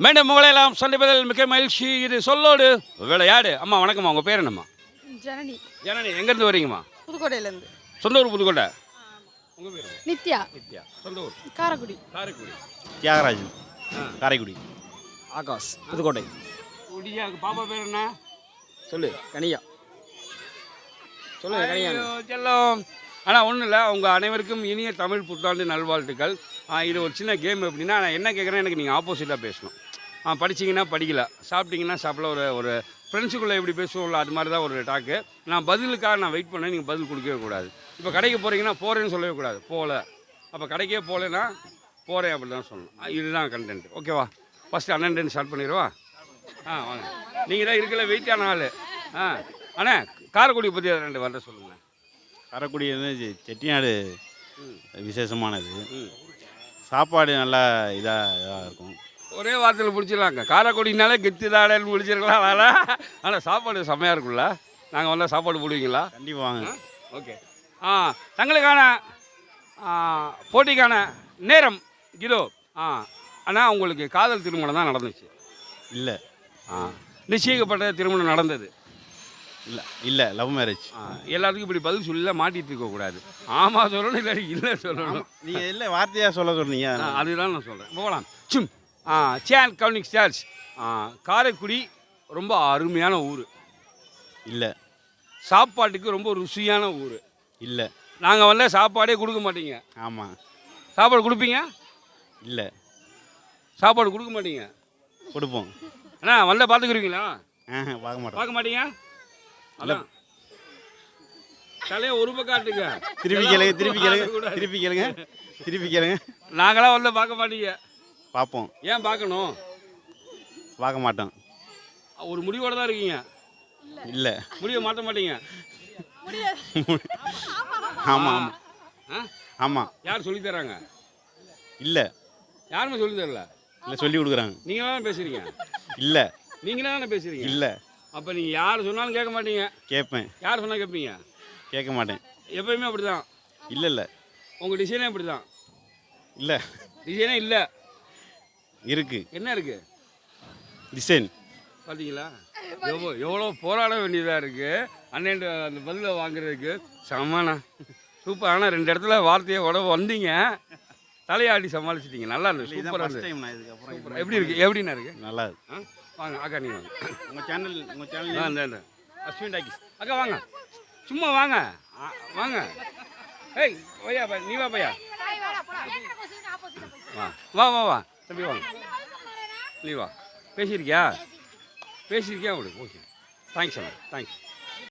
மீண்டும் உங்களை எல்லாம் சந்திப்பதில் மிக மகிழ்ச்சி. இது சொல்லோடு விளையாடு. அம்மா வணக்கம்மா, உங்கள் பேர் என்னம்மா? ஜனனி. ஜனனி, எங்கேருந்து வரீங்கம்மா? புதுக்கோட்டையிலேருந்து. சொந்த ஊர் புதுக்கோட்டை. உங்கள் பேர்? நித்யா. நித்யா. சொந்த ஊர்? காரைக்குடி. காரைக்குடி. தியாகராஜன், காரைக்குடி. ஆகாஷ், புதுக்கோட்டை. குடியா பாப்பா பேர் என்ன? சொல்லு. கனியா. சொல்லு கனியா. செல்லம். ஆனால் ஒன்றும் இல்லை, உங்கள் அனைவருக்கும் இனிய தமிழ் புத்தாண்டு நல்வாழ்த்துக்கள். இது ஒரு சின்ன கேம். எப்படின்னா, நான் என்ன கேட்குறேன், எனக்கு நீங்கள் ஆப்போசிட்டாக பேசணும். படிச்சிங்கன்னா படிக்கல, சாப்பிட்டீங்கன்னா சாப்பிடல. ஒரு ஃப்ரெண்ட்ஸுக்குள்ளே எப்படி பேசுவோம்ல, அது மாதிரி தான் ஒரு டாக்கு. நான் பதிலுக்காக நான் வெயிட் பண்ணேன், நீங்கள் பதில் கொடுக்கவே கூடாது. இப்போ கடைக்கு போகிறீங்கன்னா போகிறேன்னு சொல்லவே கூடாது, போகல. அப்போ கடைக்கே போகலன்னா போகிறேன் அப்படி தான் சொல்லணும். இதுதான் கண்டென்ட். ஓகேவா? ஃபஸ்ட்டு அண்ணன் ஸ்டார்ட் பண்ணிடுவா. வாங்க. நீங்கள் தான் இருக்கல வெயிட்டான ஆள். அண்ணா, காரைக்குடி பற்றி 2 வார்த்தை சொல்லுங்கள். காரைக்குடி வந்து செட்டிநாடு விசேஷமானது. சாப்பாடு நல்லா இதாக இருக்கும். ஒரே வார்த்தையில் பிடிச்சிடலாங்க. காரைக்குடினாலே கெத்து தாடன்னு பிடிச்சிருக்கலாம் வேலை. ஆனால் சாப்பாடு செம்மையாக இருக்குல்ல. நாங்கள் வந்தால் சாப்பாடு போடுவீங்களா? கண்டிப்பாக வாங்க. ஓகே. தங்களுக்கான போட்டிக்கான நேரம் இதோ. ஆனால் உங்களுக்கு காதல் திருமணம் தான் நடந்துச்சு? இல்லை. நிச்சயிக்கப்பட்ட திருமணம் நடந்தது? இல்லை இல்லை, லவ் மேரேஜ். எல்லாத்துக்கும் இப்படி பதில் சொல்ல மாட்டிகிட்டு இருக்கக்கூடாது. ஆமாம் சொல்லணும், இல்லை இல்லை சொல்லணும். நீங்கள் இல்லை வார்த்தையாக சொல்ல சொன்னீங்க, அதுதான் நான் சொல்கிறேன். போகலாம். சும். சேன் கவுனிங் ஸ்டார்ஸ். காரைக்குடி ரொம்ப அருமையான ஊர். இல்லை. சாப்பாட்டுக்கு ரொம்ப ருசியான ஊர். இல்லை. நாங்கள் வந்தால் சாப்பாடே கொடுக்க மாட்டீங்க. ஆமாம். சாப்பாடு கொடுப்பீங்க? இல்லை. சாப்பாடு கொடுக்க மாட்டீங்க. கொடுப்போம். அண்ணா வந்தால் பார்த்துக்குறீங்களா? பார்க்க மாட்டோம். பார்க்க மாட்டீங்க? அதான் தலையை ஒரு பக்கம் காட்டுங்க. திருப்பி கேளுங்க, திருப்பி கேளுங்க, திருப்பி கேளுங்க, திருப்பி கேளுங்க. நாங்களாம் வந்து பார்க்க மாட்டீங்க. பார்ப்போம். ஏன் பார்க்கணும்? பார்க்க மாட்டோம். ஒரு முடிவோட தான் இருக்கீங்க. இல்லை. முடிவை மாற்ற மாட்டீங்க. ஆமாம் ஆமாம் ஆமாம். யார் சொல்லி தராங்க? இல்லை. யாருமே சொல்லி தரல. இல்லை, சொல்லி கொடுக்குறாங்க. நீங்களா தானே பேசுகிறீங்க? இல்லை. நீங்களா தானே பேசுகிறீங்க? இல்லை. அப்போ நீங்கள் யார் சொன்னாலும் கேட்க மாட்டீங்க. கேட்பேன். யார் சொன்னால் கேட்பீங்க? கேட்க மாட்டேன். எப்பயுமே அப்படி தான். இல்லை இல்லை. உங்கள் டிசைனே அப்படி தான். இல்லை. டிசைனே இல்லை. இருக்கு. என்ன இருக்குது டிசைன்? பார்த்தீங்களா? எவ்வளோ போராட வேண்டியதாக இருக்குது அண்ணன் அந்த பதிலை வாங்குறதுக்கு. செம்மண்ணா, சூப்பர். ஆனால் 2 இடத்துல வார்த்தையை வந்தீங்க, தலையாடி சமாளிச்சிட்டிங்க. நல்லா இருந்தது, சூப்பராக இருந்தது. எப்படி இருக்குது? எப்படின்னா இருக்குது? நல்லா இருக்கு. வாங்க அக்கா, நீங்கள் வாங்க. உங்கள் சேனல் இந்த அஸ்வின் டாக்கிஸ் அக்கா வாங்க, சும்மா வாங்க. வாங்க. ஏய் பையா, நீ வா பையா. வா வா வா தம்பி வாங்க. நீ வா. பேசியிருக்கியா? பேசியிருக்கியா? ஓகே. தேங்க்ஸ் அண்ணா, தேங்க்ஸ்.